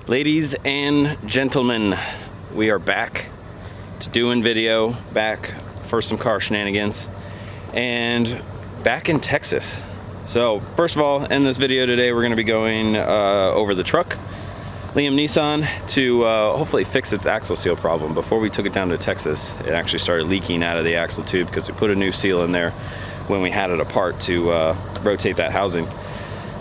Ladies and gentlemen, we are back to doing video, back for some car shenanigans, and back in Texas. So first of all, in this video today, we're going to be going over the truck, Liam Nissan, to hopefully fix its axle seal problem. Before we took it down to Texas, it actually started leaking out of the axle tube because we put a new seal in there when we had it apart to rotate that housing.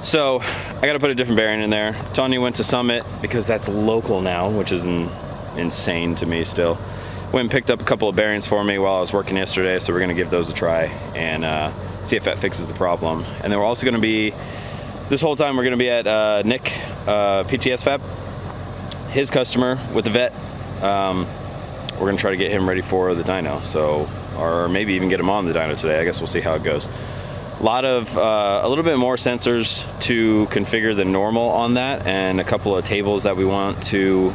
So I got to put a different bearing in there. Tanya went to Summit because that's local now, which is insane to me still. Went and picked up a couple of bearings for me while I was working yesterday, so we're going to give those a try and see if that fixes the problem. And then we're also going to be, this whole time we're going to be at Nick, PTS Fab, his customer with the vet. We're going to try to get him ready for the dyno, so, or maybe even get him on the dyno today. I guess we'll see how it goes. A little bit more sensors to configure than normal on that, and a couple of tables that we want to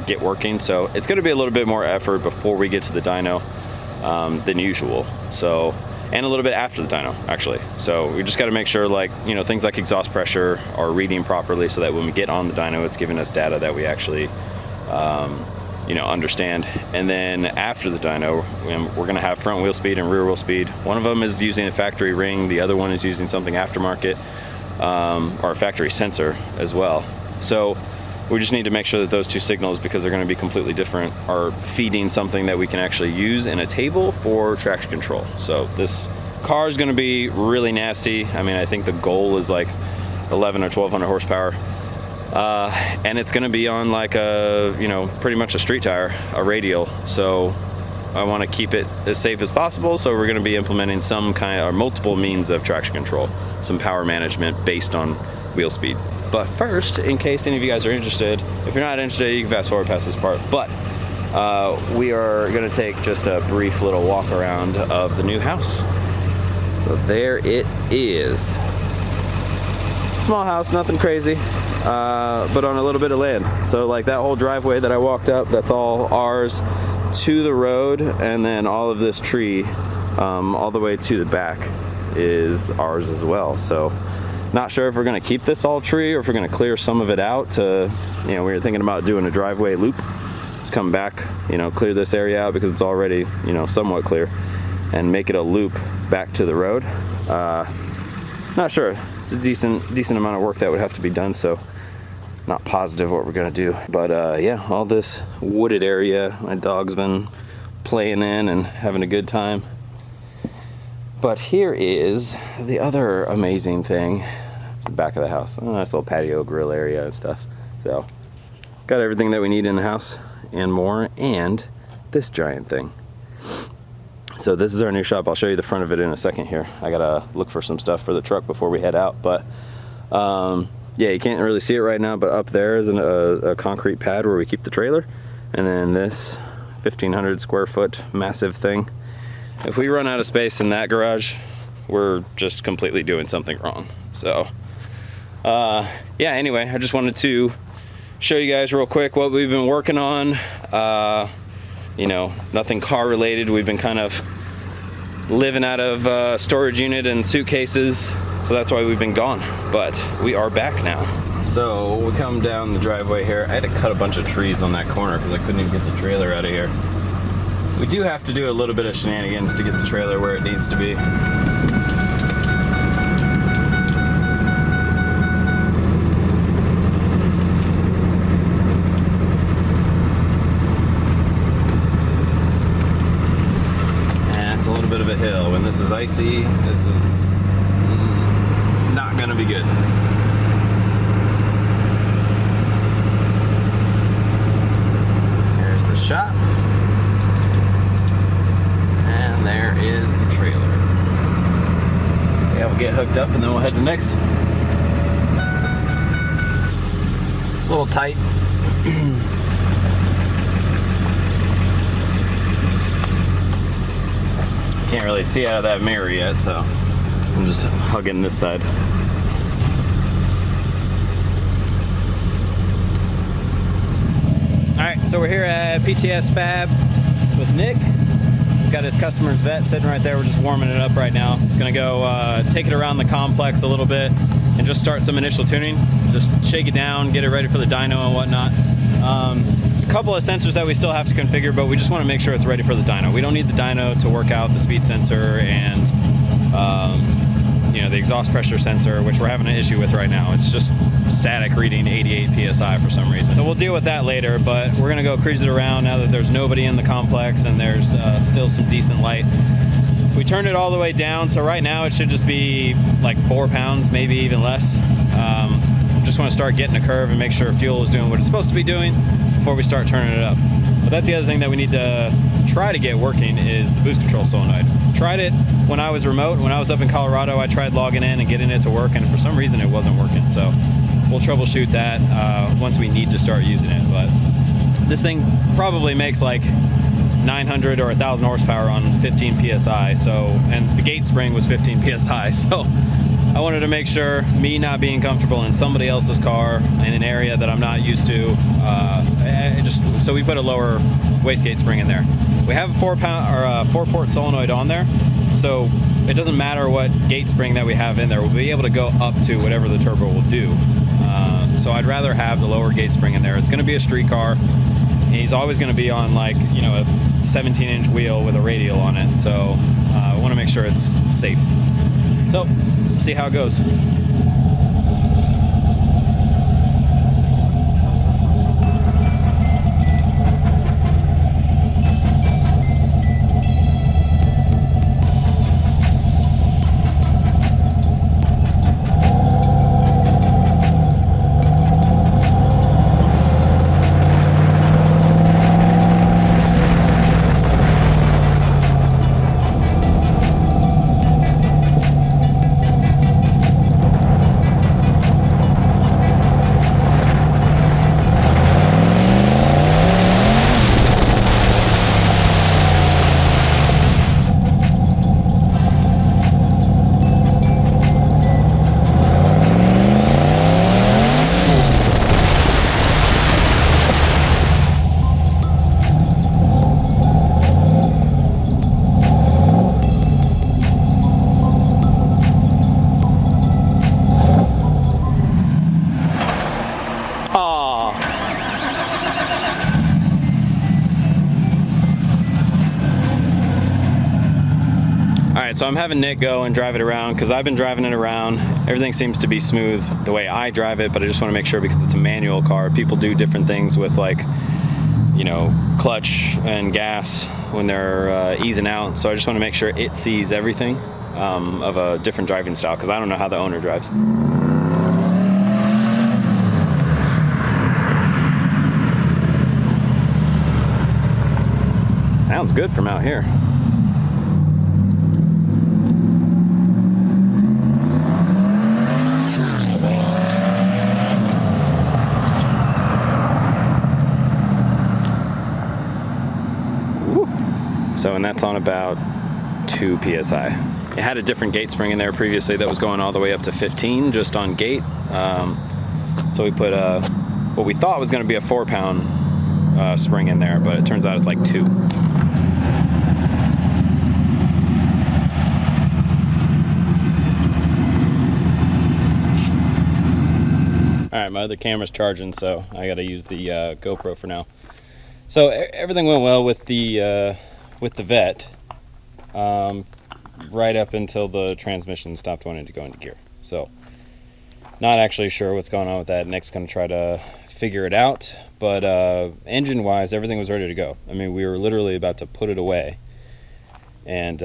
get working. So it's going to be a little bit more effort before we get to the dyno than usual. So, and a little bit after the dyno actually. So we just got to make sure, like, you know, things like exhaust pressure are reading properly, so that when we get on the dyno, it's giving us data that we actually you know, understand. And then after the dyno, we're going to have front wheel speed and rear wheel speed. One of them is using a factory ring, the other one is using something aftermarket, or a factory sensor as well. So we just need to make sure that those two signals, because they're going to be completely different, are feeding something that we can actually use in a table for traction control. So this car is going to be really nasty. I mean, I think the goal is like 11 or 1200 horsepower. And it's going to be on like a, you know, pretty much a street tire, a radial. So I want to keep it as safe as possible. So we're going to be implementing some kind of, or multiple means of traction control, some power management based on wheel speed. But first, in case any of you guys are interested, if you're not interested, you can fast forward past this part. But we are going to take just a brief little walk around of the new house. So there it is. Small house, nothing crazy. But on a little bit of land. So like that whole driveway that I walked up, that's all ours to the road, and then all of this tree all the way to the back is ours as well. So not sure if we're going to keep this all tree or if we're going to clear some of it out to, you know, we were thinking about doing a driveway loop, just come back, you know, clear this area out because it's already, you know, somewhat clear, and make it a loop back to the road. Not sure. It's a decent amount of work that would have to be done, so not positive what we're gonna do. But yeah, all this wooded area, my dog's been playing in and having a good time. But here is the other amazing thing. It's the back of the house. A nice little patio grill area and stuff. So got everything that we need in the house and more, and this giant thing. So this is our new shop. I'll show you the front of it in a second here. I gotta look for some stuff for the truck before we head out. But yeah, you can't really see it right now, but up there is a concrete pad where we keep the trailer. And then this 1,500 square foot massive thing. If we run out of space in that garage, we're just completely doing something wrong. So yeah, anyway, I just wanted to show you guys real quick what we've been working on. You know, nothing car related. We've been kind of living out of storage unit and suitcases, so that's why we've been gone. But we are back now. So we come down the driveway here. I had to cut a bunch of trees on that corner because I couldn't even get the trailer out of here. We do have to do a little bit of shenanigans to get the trailer where it needs to be. Bit of a hill. When this is icy, this is not gonna be good. There's the shop, and there is the trailer. See how we get hooked up, and then we'll head to Nick's. A little tight. Can't really see out of that mirror yet, so I'm just hugging this side. Alright, so we're here at PTS Fab with Nick. We've got his customer's vet sitting right there. We're just warming it up right now. Gonna go take it around the complex a little bit and just start some initial tuning. Just shake it down, get it ready for the dyno and whatnot. A couple of sensors that we still have to configure, but we just want to make sure it's ready for the dyno. We don't need the dyno to work out the speed sensor and you know, the exhaust pressure sensor, which we're having an issue with right now. It's just static reading 88 psi for some reason. So we'll deal with that later, but we're gonna go cruise it around now that there's nobody in the complex and there's still some decent light. We turned it all the way down, so right now it should just be like 4 pounds, maybe even less. Just want to start getting a curve and make sure fuel is doing what it's supposed to be doing before we start turning it up. But that's the other thing that we need to try to get working is the boost control solenoid. Tried it when I was remote. When I was up in Colorado, I tried logging in and getting it to work, and for some reason it wasn't working. So we'll troubleshoot that once we need to start using it. But this thing probably makes like 900 or 1,000 horsepower on 15 psi. So, and the gate spring was 15 psi. So I wanted to make sure, me not being comfortable in somebody else's car in an area that I'm not used to, so we put a lower wastegate spring in there. We have a 4-port solenoid on there, so it doesn't matter what gate spring that we have in there. We'll be able to go up to whatever the turbo will do. So I'd rather have the lower gate spring in there. It's going to be a street car, and he's always going to be on, like, you know, a 17-inch wheel with a radial on it. So I want to make sure it's safe. So see how it goes. So I'm having Nick go and drive it around because I've been driving it around. Everything seems to be smooth the way I drive it, but I just want to make sure because it's a manual car. People do different things with, like, you know, clutch and gas when they're easing out. So I just want to make sure it sees everything of a different driving style because I don't know how the owner drives. Sounds good from out here. So, and that's on about 2 psi. It had a different gate spring in there previously that was going all the way up to 15 just on gate. So we put what we thought was going to be a 4-pound spring in there, but it turns out it's like 2. All right, my other camera's charging, so I got to use the GoPro for now. So everything went well with the vet, right up until the transmission stopped wanting to go into gear. So not actually sure what's going on with that. Nick's going to try to figure it out, but engine wise everything was ready to go. I mean, we were literally about to put it away, and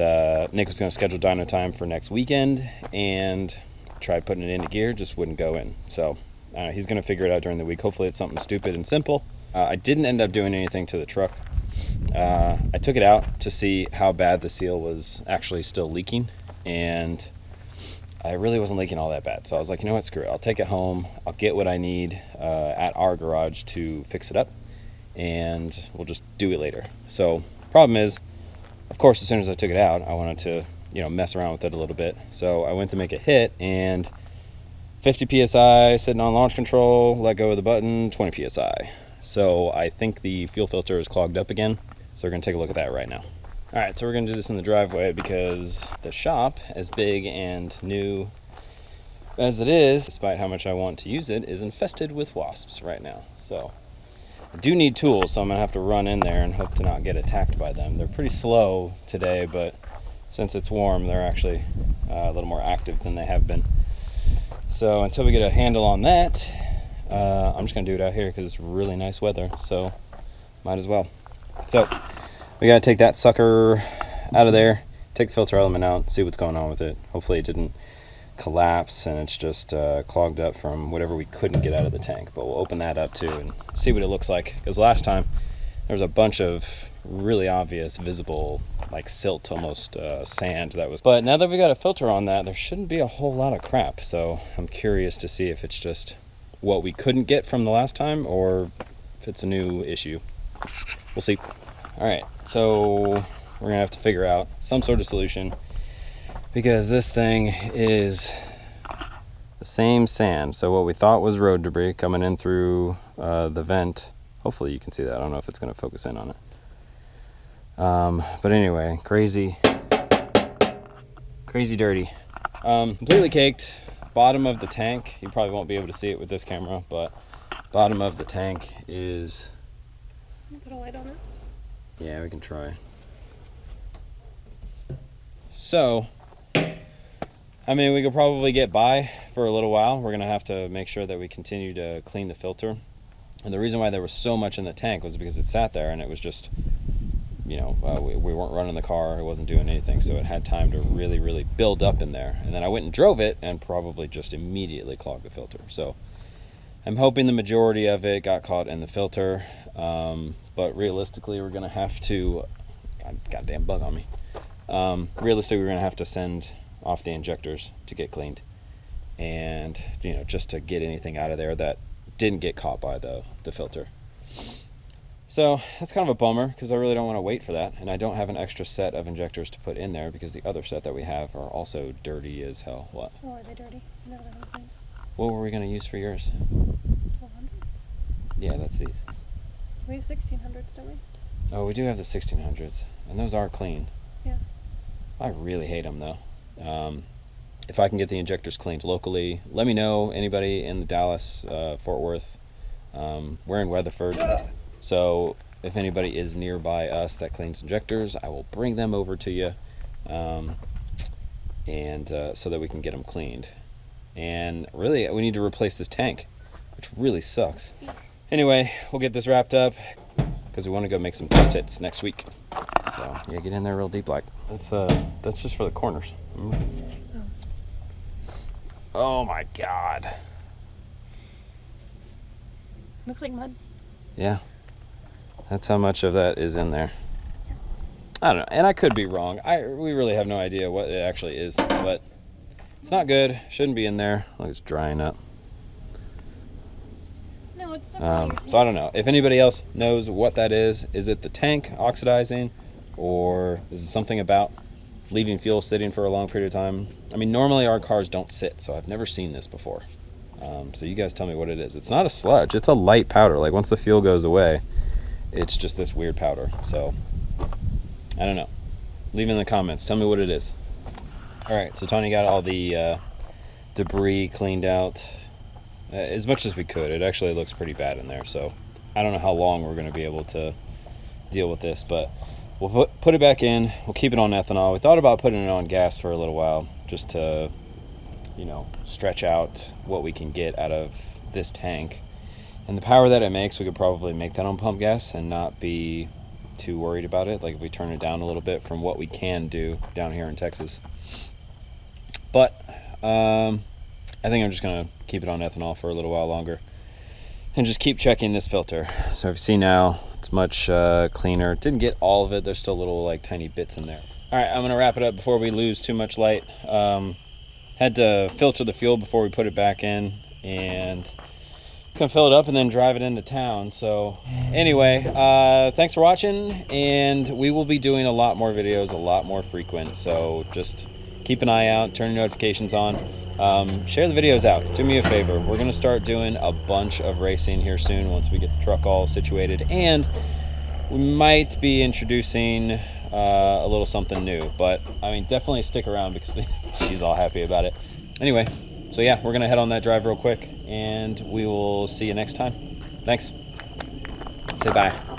Nick was going to schedule dyno time for next weekend and try putting it into gear, just wouldn't go in. So he's going to figure it out during the week. Hopefully it's something stupid and simple. I didn't end up doing anything to the truck. I took it out to see how bad the seal was actually still leaking, and I really wasn't leaking all that bad. So I was like, you know what, screw it. I'll take it home. I'll get what I need at our garage to fix it up, and we'll just do it later. So problem is, of course, as soon as I took it out, I wanted to, you know, mess around with it a little bit. So I went to make it hit, and 50 psi sitting on launch control, let go of the button, 20 psi. So I think the fuel filter is clogged up again. So we're gonna take a look at that right now. All right, so we're gonna do this in the driveway because the shop, as big and new as it is, despite how much I want to use it, is infested with wasps right now. So I do need tools, so I'm gonna have to run in there and hope to not get attacked by them. They're pretty slow today, but since it's warm, they're actually a little more active than they have been. So until we get a handle on that, I'm just gonna do it out here because it's really nice weather, so might as well. So we gotta take that sucker out of there, take the filter element out, see what's going on with it. Hopefully it didn't collapse and it's just clogged up from whatever we couldn't get out of the tank. But we'll open that up too and see what it looks like, because last time there was a bunch of really obvious, visible, like silt almost, sand that was. But now that we got a filter on that, there shouldn't be a whole lot of crap. So I'm curious to see if it's just what we couldn't get from the last time or if it's a new issue. We'll see. All right, so we're gonna have to figure out some sort of solution because this thing is the same sand. So what we thought was road debris coming in through the vent. Hopefully you can see that. I don't know if it's gonna focus in on it. But anyway, crazy dirty. Completely caked. Bottom of the tank, you probably won't be able to see it with this camera, but bottom of the tank is... Can you put a light on it? Yeah, we can try. So, I mean, we could probably get by for a little while. We're gonna have to make sure that we continue to clean the filter. And the reason why there was so much in the tank was because it sat there and it was just, you know, we weren't running the car, it wasn't doing anything, so it had time to really build up in there. And then I went and drove it and probably just immediately clogged the filter. So I'm hoping the majority of it got caught in the filter, but realistically we're gonna have to, goddamn bug on me. Realistically we're gonna have to send off the injectors to get cleaned, and you know, just to get anything out of there that didn't get caught by the filter. So that's kind of a bummer because I really don't want to wait for that, and I don't have an extra set of injectors to put in there because the other set that we have are also dirty as hell. What? Oh, are they dirty? No, they're not clean. What were we going to use for yours? 1200? Yeah, that's these. We have 1600s, don't we? Oh, we do have the 1600s, and those are clean. Yeah. I really hate them though. If I can get the injectors cleaned locally, let me know. Anybody in the Dallas, Fort Worth, we're in Weatherford. So if anybody is nearby us that cleans injectors, I will bring them over to you, so that we can get them cleaned. And really, we need to replace this tank, which really sucks. Anyway, we'll get this wrapped up because we want to go make some test hits next week. So yeah, get in there real deep like. That's just for the corners. Oh my God. Looks like mud. Yeah. That's how much of that is in there. I don't know, and I could be wrong. We really have no idea what it actually is, but it's not good. Shouldn't be in there. Look, it's drying up. No, it's definitely So I don't know. If anybody else knows what that is it the tank oxidizing, or is it something about leaving fuel sitting for a long period of time? I mean, normally our cars don't sit, so I've never seen this before. So you guys tell me what it is. It's not a sludge. It's a light powder. Like once the fuel goes away, it's just this weird powder. So I don't know. Leave in the comments. Tell me what it is. All right, so Tony got all the debris cleaned out as much as we could. It actually looks pretty bad in there. So I don't know how long we're going to be able to deal with this, but we'll put it back in. We'll keep it on ethanol. We thought about putting it on gas for a little while just to, you know, stretch out what we can get out of this tank. And the power that it makes, we could probably make that on pump gas and not be too worried about it. Like if we turn it down a little bit from what we can do down here in Texas. But I think I'm just gonna keep it on ethanol for a little while longer and just keep checking this filter. So if you see now, it's much cleaner. Didn't get all of it. There's still little like tiny bits in there. All right, I'm gonna wrap it up before we lose too much light. Had to filter the fuel before we put it back in, and gonna fill it up and then drive it into town. So anyway, thanks for watching, and we will be doing a lot more videos, a lot more frequent. So just keep an eye out, turn your notifications on, share the videos out. Do me a favor, we're gonna start doing a bunch of racing here soon once we get the truck all situated, and we might be introducing a little something new. But I mean, definitely stick around because she's all happy about it. Anyway, so yeah, we're gonna head on that drive real quick, and we will see you next time. Thanks. Say bye.